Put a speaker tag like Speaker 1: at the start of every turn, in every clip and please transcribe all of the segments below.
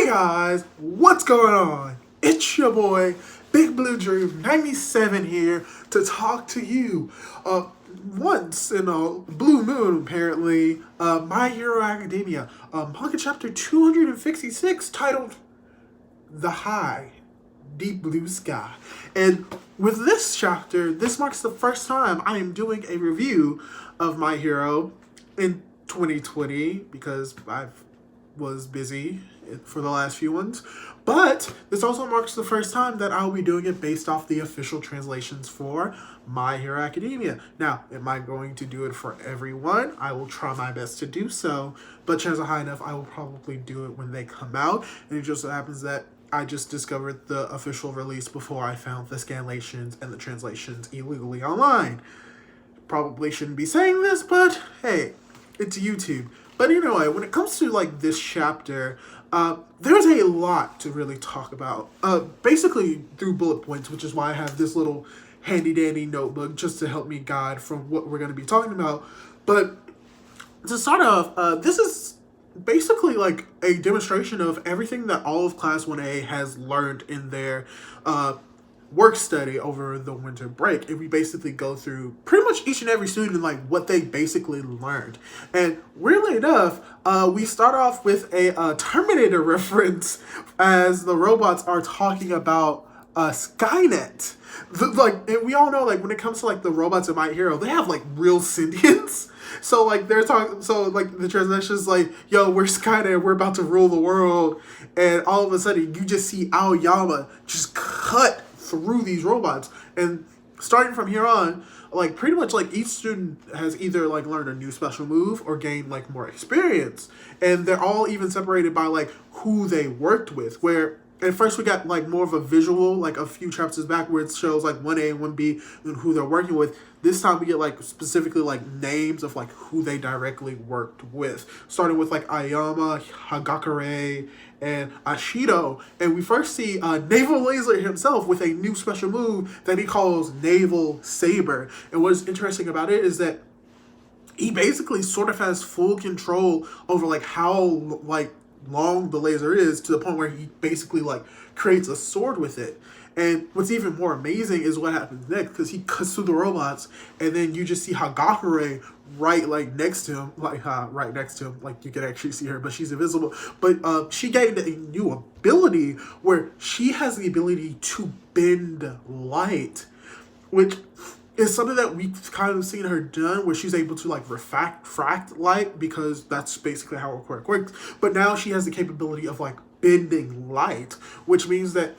Speaker 1: Hey guys, what's going on? It's your boy, Big Blue Dream 97 here to talk to you. Once in a blue moon, apparently, My Hero Academia, Manga chapter 256, titled The High, Deep Blue Sky. And with this chapter, this marks the first time I am doing a review of My Hero in 2020 because I was busy for the last few ones. But this also marks the first time that I'll be doing it based off the official translations for My Hero Academia. Now, am I going to do it for everyone? I will try my best to do so, but chances are high enough I will probably do it when they come out. And it just so happens that I just discovered the official release before I found the scanlations and the translations illegally online. Probably shouldn't be saying this, but hey, it's YouTube. But anyway, when it comes to like this chapter, there's a lot to really talk about. Basically through bullet points, which is why I have this little handy dandy notebook just to help me guide from what we're going to be talking about. But to start off, this is basically like a demonstration of everything that all of Class 1A has learned in their work study over the winter break, and we basically go through pretty much each and every student like what they basically learned. And weirdly enough, we start off with a Terminator reference as the robots are talking about Skynet. And we all know, like, when it comes to like the robots in My Hero, they have like real sentience. So like they're talking, so like the translation is like, yo, we're Skynet, we're about to rule the world, and all of a sudden you just see Aoyama just cut through these robots. And starting from here on, like pretty much like each student has either like learned a new special move or gained like more experience, and they're all even separated by like who they worked with. Where at first we got like more of a visual, like a few chapters back where it shows like 1A and 1B and who they're working with. This time we get like specifically like names of like who they directly worked with, starting with like Ayama, Hagakure, and Ashido. And we first see Naval Laser himself with a new special move that he calls Naval Saber. And what's interesting about it is that he basically sort of has full control over like how like long the laser is, to the point where he basically like creates a sword with it. And what's even more amazing is what happens next, because he cuts through the robots, and then you just see Hagakure right next to him, like you can actually see her, but she's invisible. But she gained a new ability where she has the ability to bend light, which is something that we've kind of seen her done, where she's able to like refract light, because that's basically how her quirk works. But now she has the capability of like bending light, which means that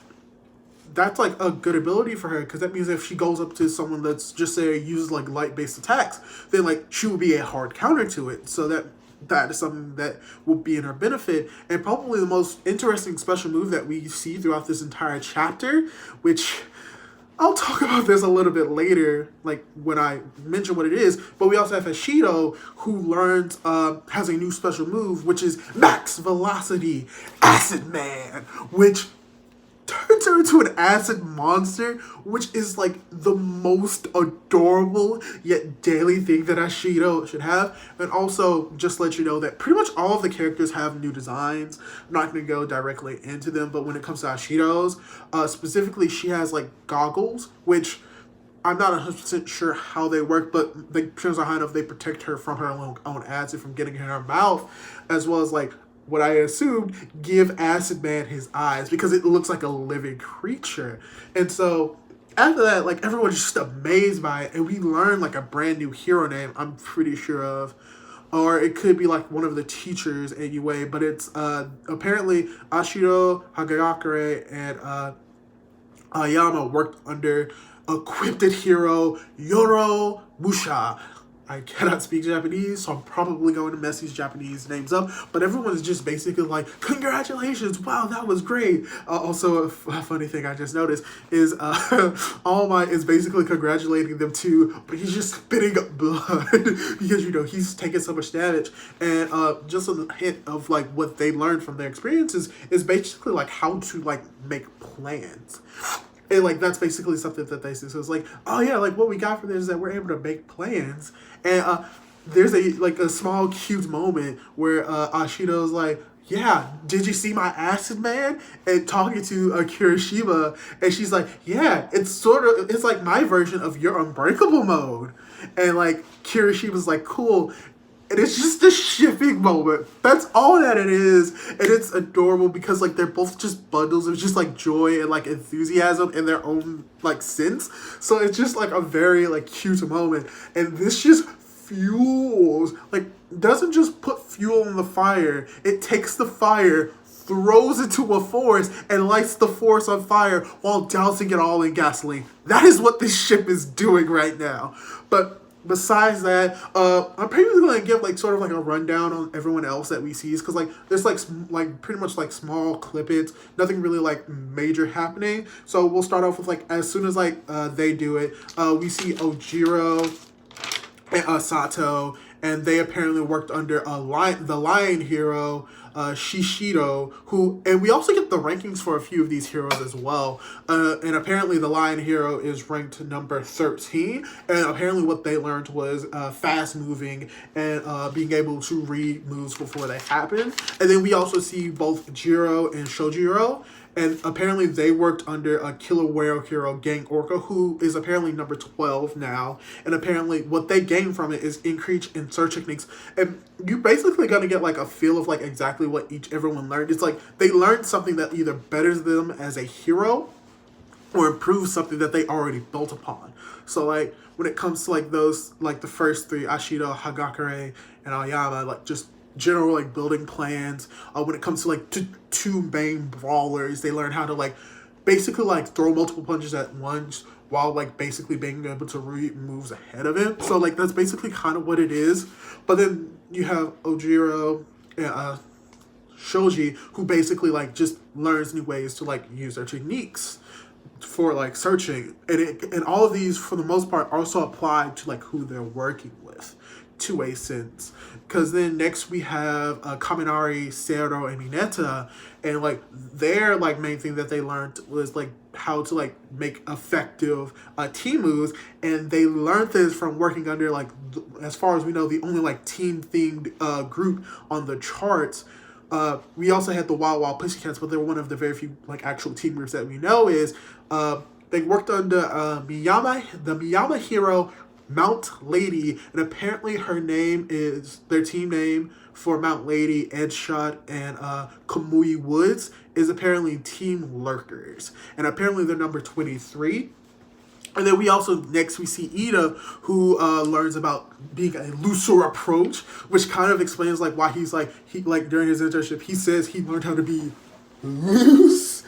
Speaker 1: that's like a good ability for her, because that means if she goes up to someone that's just say uses like light-based attacks, then like she will be a hard counter to it. So that is something that will be in her benefit. And probably the most interesting special move that we see throughout this entire chapter, which I'll talk about this a little bit later, like when I mention what it is. But we also have Ashido, who learns, has a new special move, which is Max Velocity Acid Man, which turns her into an acid monster, which is like the most adorable yet daily thing that Ashido should have. And also, just let you know that pretty much all of the characters have new designs. I'm not going to go directly into them, but when it comes to Ashido's, specifically, she has like goggles, which I'm not 100% sure how they work, but they turns out high enough they protect her from her own acid from getting in her mouth, as well as like what I assumed give Acid Man his eyes, because it looks like a living creature. And so after that, like everyone's just amazed by it, and we learn like a brand new hero name I'm pretty sure of, or it could be like one of the teachers anyway. But it's apparently Ashido, Hagakure, and Ayama worked under equipped hero Yoro Musha. I cannot speak Japanese, so I'm probably going to mess these Japanese names up. But everyone is just basically like, congratulations, wow, that was great. Also, a funny thing I just noticed is All Might is basically congratulating them too, but he's just spitting up blood because, you know, he's taking so much damage. And just a hint of like what they learned from their experiences is basically like how to like make plans. And like that's basically something that they say. So it's like, oh yeah, like what we got from this is that we're able to make plans. And there's a small cute moment where Ashido's like, yeah, did you see my acid man? And talking to Kirishima, and she's like, yeah, it's like my version of your unbreakable mode. And like, Kirishima's like, cool. And it's just a shipping moment. That's all that it is. And it's adorable because like they're both just bundles of just like joy and like enthusiasm in their own like sense. So it's just like a very like cute moment. And this just fuels, like, doesn't just put fuel on the fire. It takes the fire, throws it to a forest, and lights the forest on fire while dousing it all in gasoline. That is what this ship is doing right now. But besides that, I'm pretty much going to give like sort of like a rundown on everyone else that we see, because like there's like pretty much like small clippets, nothing really like major happening. So we'll start off with like as soon as like they do it, we see Ojiro and Sato, and they apparently worked under the lion hero, Shishido, and we also get the rankings for a few of these heroes as well. And apparently the lion hero is ranked number 13, and apparently what they learned was fast moving and being able to read moves before they happen. And then we also see both Jiro and Shojiro, and apparently they worked under a killer whale hero, Gang Orca, who is apparently number 12 now. And apparently what they gain from it is increase in search techniques. And you're basically going to get like a feel of like exactly what everyone learned. It's like they learned something that either betters them as a hero or improves something that they already built upon. So like when it comes to like those, like the first three, Ashido, Hagakure, and Aoyama, like just general like building plans. When it comes to like two main brawlers, they learn how to like basically like throw multiple punches at once while like basically being able to read moves ahead of him. So like that's basically kind of what it is. But then you have Ojiro and Shoji, who basically like just learns new ways to like use their techniques for like searching, and all of these for the most part also apply to like who they're working with to a sense. Because then next we have Kaminari, Sero, and Mineta, and like their like main thing that they learned was like how to like make effective team moves, and they learned this from working under like as far as we know the only like team themed group on the charts. We also had the Wild Wild Pussycats, but they're one of the very few like actual team groups that we know is they worked under the Miyama hero Mount Lady, and apparently her name is their team name for Mount Lady, Edgeshot, and Kamui Woods is apparently Team Lurkers, and apparently they're number 23. And then we see Ida, who learns about being a looser approach, which kind of explains like why he during his internship he says he learned how to be loose,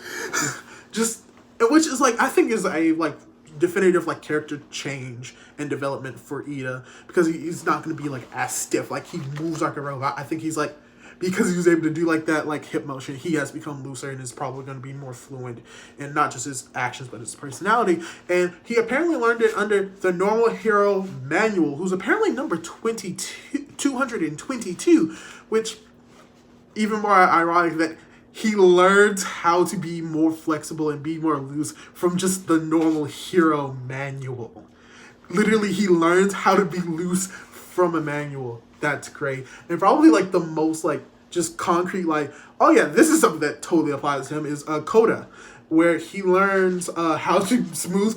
Speaker 1: just which is like I think is a like definitive like character change and development for Ida, because he's not going to be like as stiff, like he moves like a robot. I think he's like, because he was able to do like that like hip motion, he has become looser and is probably going to be more fluent in not just his actions but his personality. And he apparently learned it under the normal hero manual, who's apparently number 222, which even more ironic that he learns how to be more flexible and be more loose from just the normal hero manual. Literally, he learns how to be loose from a manual. That's great. And probably like the most like just concrete like, oh yeah, this is something that totally applies to him is Coda, where he learns how to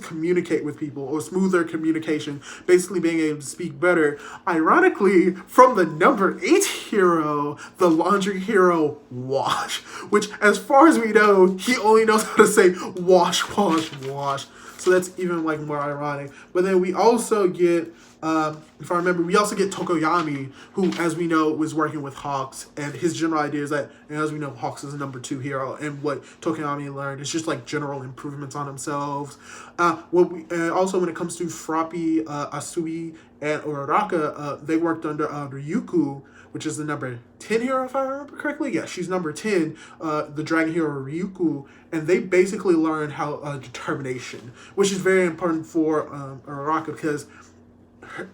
Speaker 1: communicate with people, or smooth their communication, basically being able to speak better. Ironically, from the number 8 hero, the laundry hero Wash, which as far as we know, he only knows how to say wash, wash, wash. So that's even like more ironic. But then we also get, if I remember, we also get Tokoyami, who, as we know, was working with Hawks, and his general idea is that, and as we know, Hawks is a number 2 hero, and what Tokoyami learned is just like general improvements on themselves. Also when it comes to Froppy, Asui, and Uraraka, they worked under Ryuku, which is the number 10 hero, if I remember correctly. Yeah, she's number 10, the dragon hero Ryuku, and they basically learn how determination, which is very important for Uraraka, because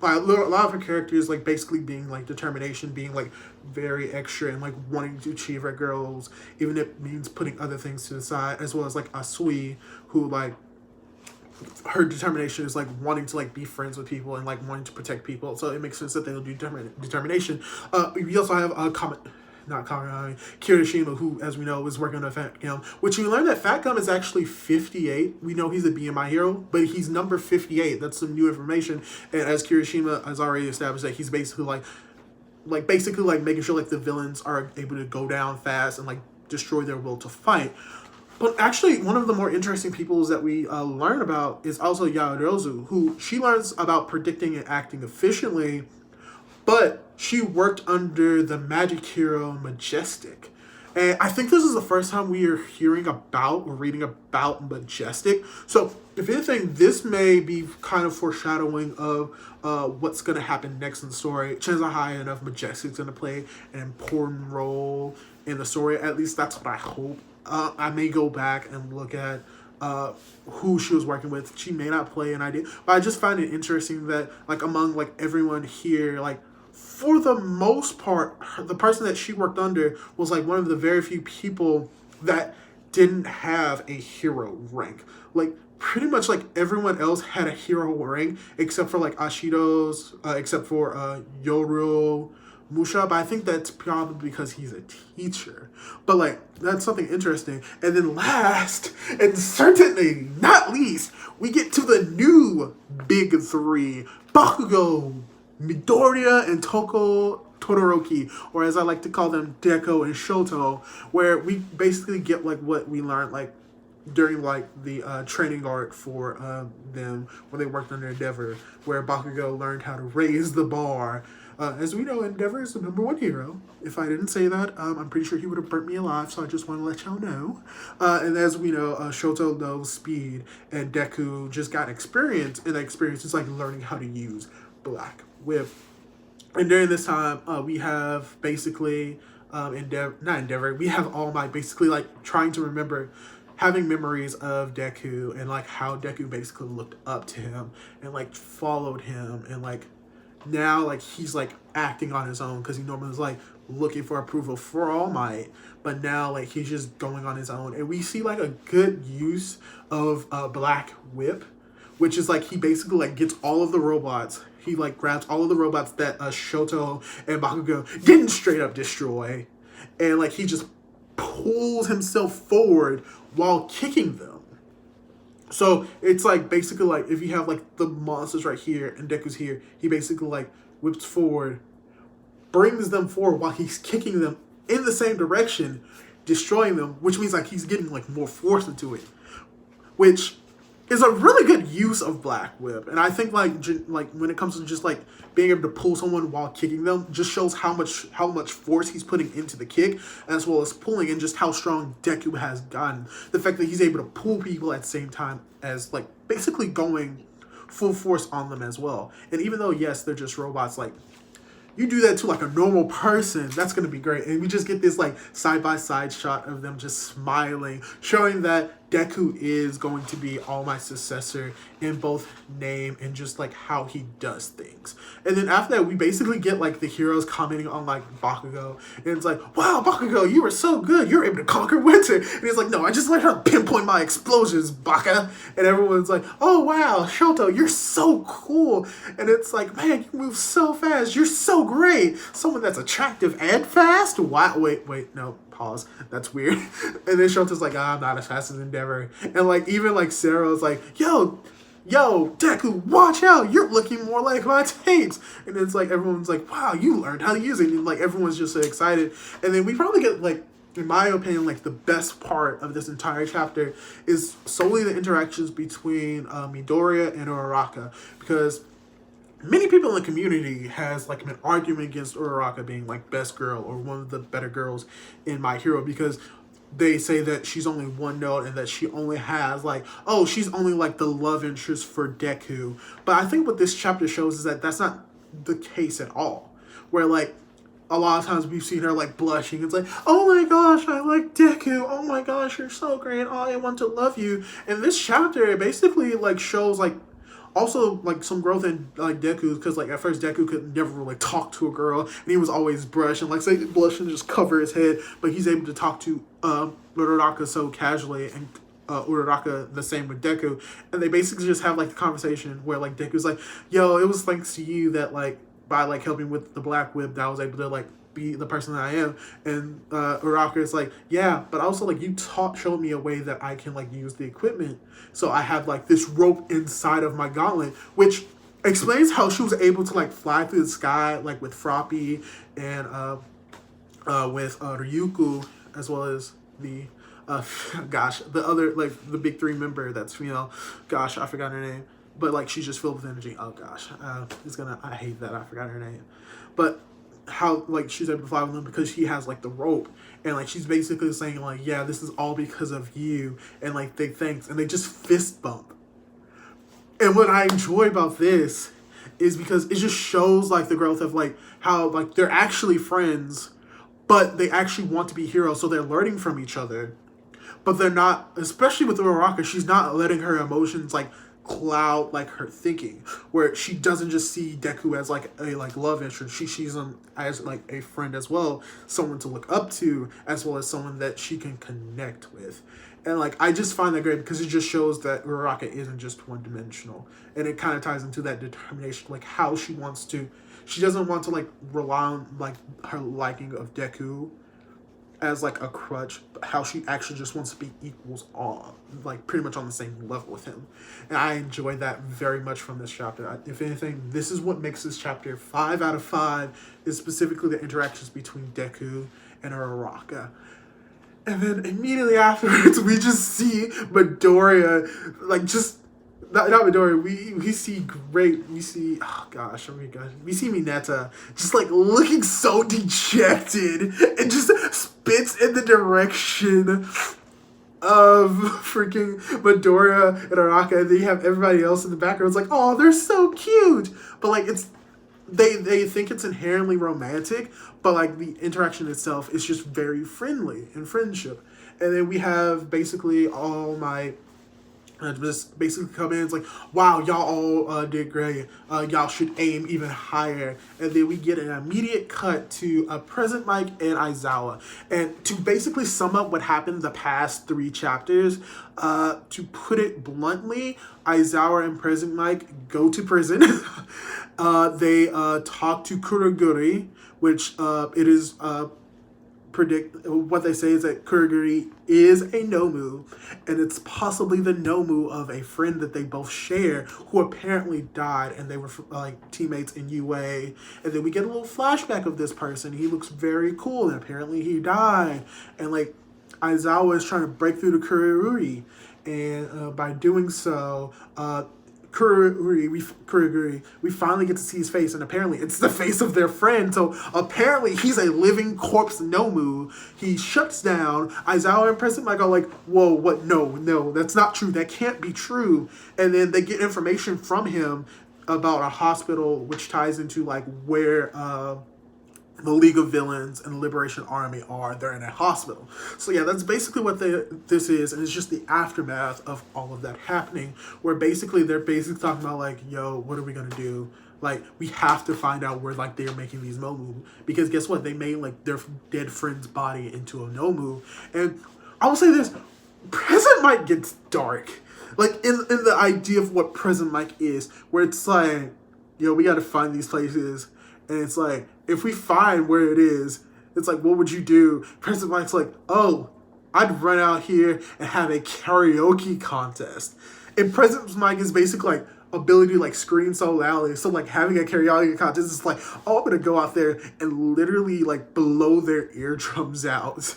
Speaker 1: a lot of her characters like basically being like determination, being like very extra and like wanting to achieve her goals, even if it means putting other things to the side, as well as like Asui, who like her determination is like wanting to like be friends with people and like wanting to protect people. So it makes sense that they'll do determination. We also have not Kagami, Kirishima, who, as we know, is working on Fat Gum, which we learned that Fat Gum is actually 58. We know he's a BMI hero, but he's number 58. That's some new information. And as Kirishima has already established, that he's basically basically making sure like the villains are able to go down fast and like destroy their will to fight. But actually, one of the more interesting peoples that we learn about is also Yaodozu, who she learns about predicting and acting efficiently, but she worked under the magic hero Majestic. And I think this is the first time we are hearing about or reading about Majestic. So, if anything, this may be kind of foreshadowing of what's going to happen next in the story. Chances are high enough Majestic's going to play an important role in the story. At least that's what I hope. I may go back and look at who she was working with. She may not play an idea, but I just find it interesting that like among like everyone here, like for the most part, the person that she worked under was like one of the very few people that didn't have a hero rank. Like pretty much like everyone else had a hero rank except for like Ashido's, except for Yoru Musha, but I think that's probably because he's a teacher. But like that's something interesting. And then last and certainly not least, we get to the new big three: Bakugo, Midoriya, and Todoroki, or as I like to call them, Deku and Shoto, where we basically get like what we learned like during like the training arc for them when they worked under Endeavor, where Bakugo learned how to raise the bar. As we know, Endeavor is the #1 hero. If I didn't say that, I'm pretty sure he would have burnt me alive, so I just want to let y'all know. And as we know, Shoto knows speed, and Deku just got experience, and that experience is like learning how to use Black Whip. And during this time, we have basically, we have All Might basically like trying to remember, having memories of Deku, and like how Deku basically looked up to him, and like followed him, and like now like he's like acting on his own, because he normally was like looking for approval for All Might, but now like he's just going on his own. And we see like a good use of Black Whip, which is like he basically like gets all of the robots. He like grabs all of the robots that Shoto and Bakugo didn't straight up destroy, and like he just pulls himself forward while kicking them. So it's like basically like if you have like the monsters right here and Deku's here, he basically like whips forward, brings them forward while he's kicking them in the same direction, destroying them, which means like he's getting like more force into it, which is a really good use of Black Whip. And I think like when it comes to just like being able to pull someone while kicking them, just shows how much force he's putting into the kick, as well as pulling, and just how strong Deku has gotten. The fact that he's able to pull people at the same time as like basically going full force on them as well. And even though yes, they're just robots, like you do that to like a normal person, that's going to be great. And we just get this like side-by-side shot of them just smiling, showing that Deku is going to be All Might's successor in both name and just like how he does things. And then after that, we basically get like the heroes commenting on like Bakugo, and it's like, wow, Bakugo, you were so good, you're able to conquer winter. And he's like, no, I just let her pinpoint my explosions, Baka. And everyone's like, oh wow, Shoto, you're so cool. And it's like, man, you move so fast, you're so great. Someone that's attractive and fast? Wow, wait, no, pause, that's weird. And then Shoto's like, I'm not as fast as Endeavor. And like even like Sarah's like, yo, Deku, watch out, you're looking more like my tapes. And it's like everyone's like, wow, you learned how to use it. And like everyone's just so excited. And then we probably get like, in my opinion, like the best part of this entire chapter is solely the interactions between Midoriya and Uraraka, because many people in the community has like an argument against Uraraka being like best girl or one of the better girls in My Hero, because they say that she's only one note and that she only has like, oh, she's only like the love interest for Deku. But I think what this chapter shows is that that's not the case at all. Where like a lot of times we've seen her like blushing. It's like, oh my gosh, I like Deku. Oh my gosh, you're so great. Oh, I want to love you. And this chapter basically like shows like also like some growth in like Deku, because like at first Deku could never really talk to a girl, and he was always brush and like say blush and just cover his head, but he's able to talk to Uraraka so casually, and Uraraka the same with Deku, and they basically just have like the conversation where like Deku's like, yo, it was thanks to you that like by like helping with the Black Whip that I was able to like be the person that I am. And Uraraka is like, yeah, but also like you showed me a way that I can like use the equipment. So I have like this rope inside of my gauntlet, which explains how she was able to like fly through the sky like with Froppy and with Ryuku, as well as the gosh, the other like the big three member that's female. Gosh, I forgot her name. But like she's just filled with energy. Oh gosh, I hate that I forgot her name. But how like she's able to fly with him because he has like the rope, and like she's basically saying like, yeah, this is all because of you, and like they thanks, and they just fist bump. And what I enjoy about this is because it just shows like the growth of like how like they're actually friends, but they actually want to be heroes, so they're learning from each other. But they're not, especially with Uraraka, she's not letting her emotions like cloud like her thinking, where she doesn't just see Deku as like a like love interest. She sees him as like a friend as well, someone to look up to, as well as someone that she can connect with. And like I just find that great because it just shows that Uraraka isn't just one dimensional, and it kind of ties into that determination, like how she wants to. She doesn't want to like rely on like her liking of Deku as like a crutch, but how she actually just wants to be equals on, like pretty much on the same level with him. And I enjoy that very much from this chapter. If anything, this is what makes this chapter 5 out of 5, is specifically the interactions between Deku and Uraraka. And then immediately afterwards, we just see Midoriya, like just not Midoriya. We see we see we see Mineta just like looking so dejected and just spits in the direction of freaking Midoriya and Araka, and then you have everybody else in the background. It's like, oh, they're so cute, but like it's. They think it's inherently romantic, but like the interaction itself is just very friendly and friendship. And then we have basically all my just basically come in. It's like, wow, y'all all did great. Y'all should aim even higher. And then we get an immediate cut to Present Mike and Aizawa. And to basically sum up what happened the past 3 chapters, to put it bluntly, Aizawa and Present Mike go to prison. They talk to Kuroguri, which it is what they say is that Kuroguri is a Nomu, and it's possibly the Nomu of a friend that they both share, who apparently died, and they were like teammates in UA. And then we get a little flashback of this person. He looks very cool, and apparently he died. And like Aizawa is trying to break through to Kuroguri, and by doing so, Kuroguri, we finally get to see his face, and apparently it's the face of their friend. So apparently he's a living corpse Nomu. He shuts down. Aizawa and Present Mike are like, whoa, what? No, that's not true. That can't be true. And then they get information from him about a hospital, which ties into like where the League of Villains and the Liberation Army are. They're in a hospital. So yeah, that's basically what this is, and it's just the aftermath of all of that happening, where basically they're basically talking about like, yo, what are we gonna do? Like, we have to find out where like they're making these Nomu, because guess what? They made like their dead friend's body into a Nomu. And I will say this, Present Mike gets dark. Like in the idea of what Present Mike is, where it's like, yo, we gotta find these places. And it's like, if we find where it is, it's like, what would you do? President Mike's like, oh, I'd run out here and have a karaoke contest. And President Mike is basically like ability to like scream so loudly. So like having a karaoke contest is like, oh, I'm gonna go out there and literally like blow their eardrums out.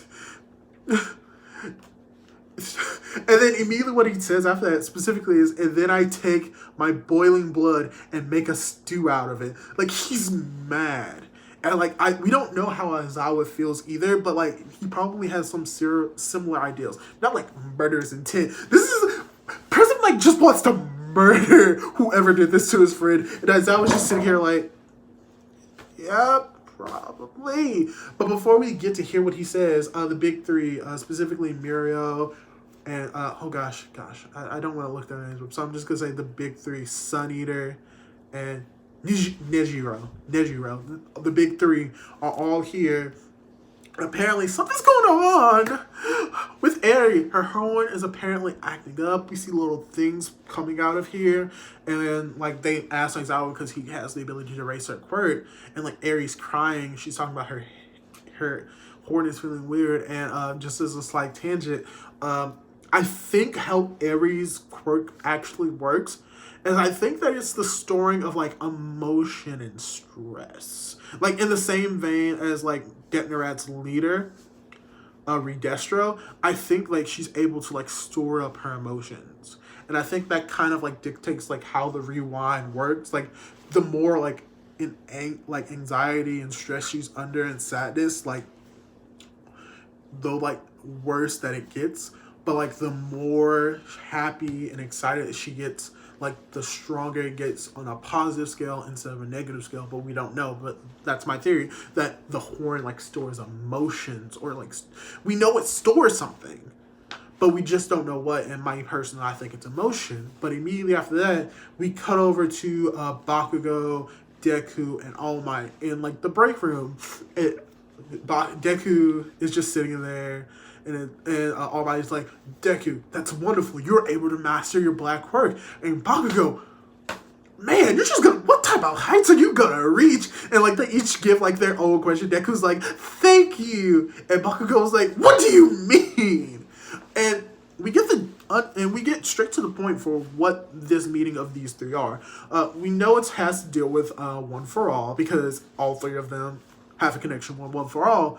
Speaker 1: And then immediately what he says after that specifically is, and then I take my boiling blood and make a stew out of it. Like, he's mad. And like, we don't know how Aizawa feels either, but like, he probably has some similar ideals. Not like murder's intent. This is, President Mike just wants to murder whoever did this to his friend. And Aizawa's just sitting here like, yeah, probably. But before we get to hear what he says, the big 3, specifically Mirio, and oh gosh, I don't want to look their names up, so I'm just gonna say the big 3: Sun Eater and Nejiro. The big 3 are all here. Apparently something's going on with Eri. Her horn is apparently acting up. We see little things coming out of here, and then like they ask Aizawa because he has the ability to erase her quirk, and like Eri's crying. She's talking about her her horn is feeling weird. And just as a slight tangent, I think how Aries quirk actually works is I think that it's the storing of like emotion and stress. Like in the same vein as like Detnerat's leader, Redestro, I think like she's able to like store up her emotions. And I think that kind of like dictates like how the rewind works. Like the more like like anxiety and stress she's under and sadness, like the like worse that it gets. But like the more happy and excited that she gets, like the stronger it gets on a positive scale instead of a negative scale. But we don't know. But that's my theory, that the horn like stores emotions, or like we know it stores something, but we just don't know what. And my personally, I think it's emotion. But immediately after that, we cut over to Bakugo, Deku, and All Might in like the break room. Deku is just sitting there. And All Might is like, Deku, that's wonderful. You're able to master your black quirk. And Bakugo, man, you're just gonna, what type of heights are you gonna reach? And like they each give like their own question. Deku's like, thank you. And Bakugo's like, what do you mean? And we get straight to the point for what this meeting of these three are. We know it has to deal with One for All, because all three of them have a connection with One for All.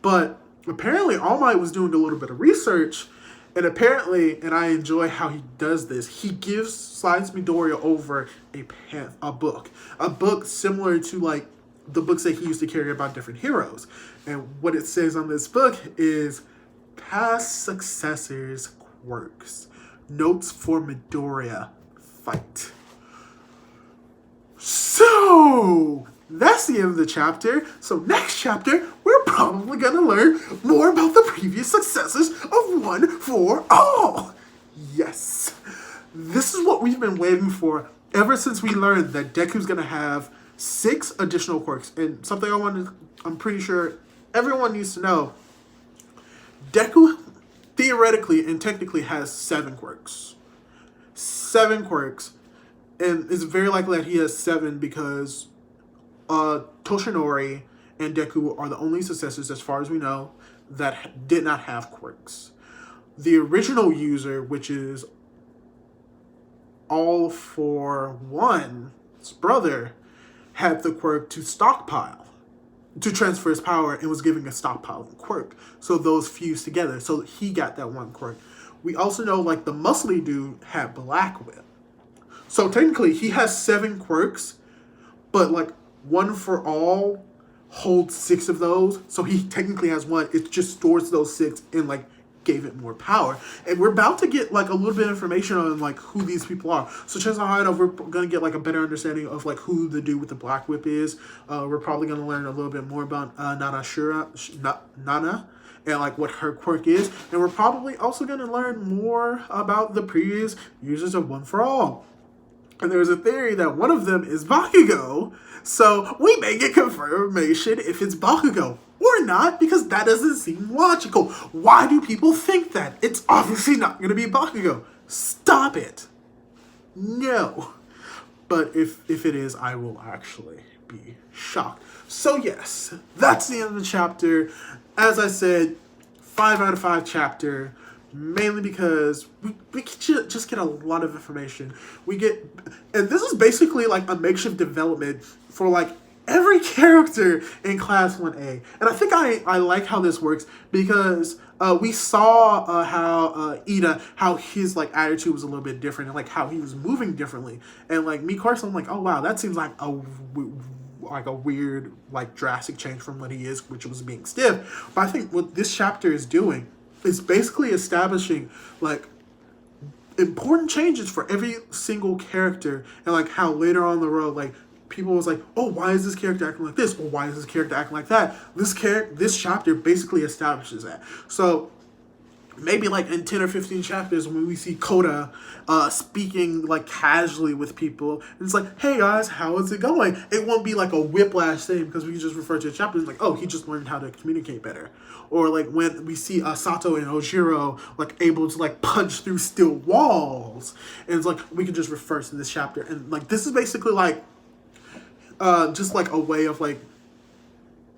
Speaker 1: But apparently, All Might was doing a little bit of research, and apparently, and I enjoy how he does this, he slides Midoriya over a book similar to like the books that he used to carry about different heroes. And what it says on this book is past successors quirks, notes for Midoriya fight. So that's the end of the chapter. So next chapter, we're probably going to learn more about the previous successes of One for All. Yes. This is what we've been waiting for ever since we learned that Deku's going to have 6 additional quirks. And something I'm pretty sure everyone needs to know. Deku theoretically and technically has 7 quirks. 7 quirks. And it's very likely that he has 7 because Toshinori and Deku are the only successors, as far as we know, that did not have quirks. The original user, which is All for One's brother, had the quirk to stockpile, to transfer his power, and was giving a stockpile quirk. So those fused together. So he got that 1 quirk. We also know like the muscly dude had Black Whip. So technically he has 7 quirks, but like One for All holds 6 of those. So he technically has 1. It just stores those 6 and like gave it more power. And we're about to get like a little bit of information on like who these people are. So chances are we're gonna get like a better understanding of like who the dude with the Black Whip is. We're probably gonna learn a little bit more about Nana and like what her quirk is. And we're probably also gonna learn more about the previous users of One for All. And there's a theory that one of them is Bakugo. So we may get confirmation if it's Bakugo or not, because that doesn't seem logical. Why do people think that? It's obviously not going to be Bakugo. Stop it. No. But if it is, I will actually be shocked. So yes, that's the end of the chapter. As I said, 5 out of 5 chapter. Mainly because we can just get a lot of information. And this is basically like a makeshift development for like every character in Class 1A. And I think I like how this works because we saw how Ida, how his like attitude was a little bit different and like how he was moving differently. And like me personally, I'm like, oh wow, that seems like a weird, like drastic change from what he is, which was being stiff. But I think what this chapter is doing, it's basically establishing like important changes for every single character, and like how later on the road, like people was like, oh, why is this character acting like this, or why is this character acting like that? This chapter basically establishes that. So maybe like in 10 or 15 chapters when we see Koda speaking like casually with people, and it's like, hey guys, how is it going? It won't be like a whiplash thing because we can just refer to the chapter as like, oh, he just learned how to communicate better. Or like when we see Sato and Ojiro like able to like punch through steel walls, and it's like we can just refer to this chapter. And like this is basically like just like a way of like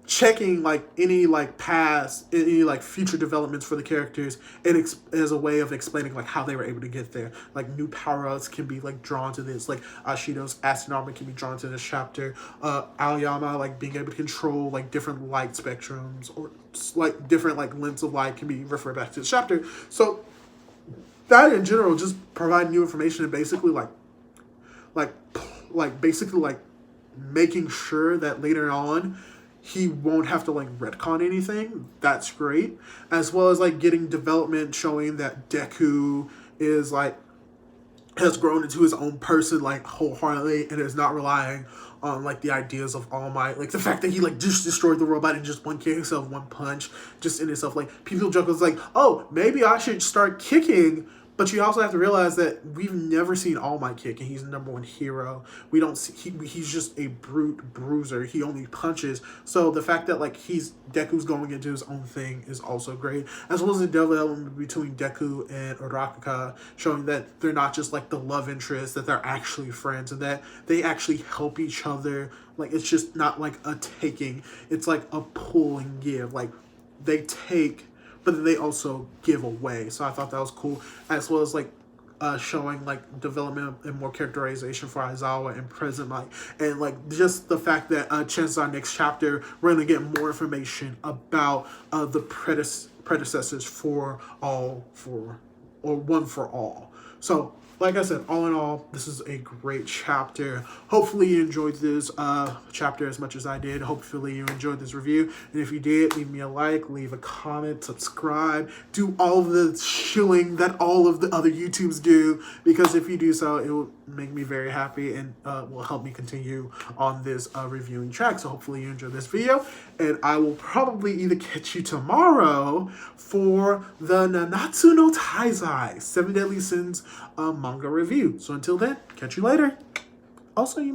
Speaker 1: checking like any like past, any like future developments for the characters, and as a way of explaining like how they were able to get there. Like new power ups can be like drawn to this. Like Ashido's acid armor can be drawn to this chapter. Aoyama like being able to control like different light spectrums, or like different like lengths of light can be referred back to this chapter. So that in general just provide new information and basically basically like making sure that later on he won't have to like retcon anything. That's great. As well as like getting development showing that Deku is like has grown into his own person like wholeheartedly and is not relying on like the ideas of All Might. Like the fact that he like just destroyed the robot in just one kick himself, one punch, just in itself. Like people joke was like, oh, maybe I should start kicking. But you also have to realize that we've never seen All Might kick, and he's the number one hero. We don't see he's just a brute bruiser. He only punches. So the fact that like Deku's going into his own thing is also great, as well as the development between Deku and Uraraka, showing that they're not just like the love interest, that they're actually friends, and that they actually help each other. Like it's just not like a taking; it's like a pull and give. Like they take, but then they also give away. So I thought that was cool, as well as like showing like development and more characterization for Aizawa and Present Mic, and like just the fact that chances are next chapter we're gonna get more information about the predecessors for One for All. So like I said, all in all, this is a great chapter. Hopefully you enjoyed this chapter as much as I did. Hopefully you enjoyed this review. And if you did, leave me a like, leave a comment, subscribe, do all of the shilling that all of the other YouTubes do. Because if you do so, it will make me very happy and will help me continue on this reviewing track. So hopefully you enjoyed this video. And I will probably either catch you tomorrow for the Nanatsu no Taizai 7 Deadly Sins manga review. So until then, catch you later. Also, you may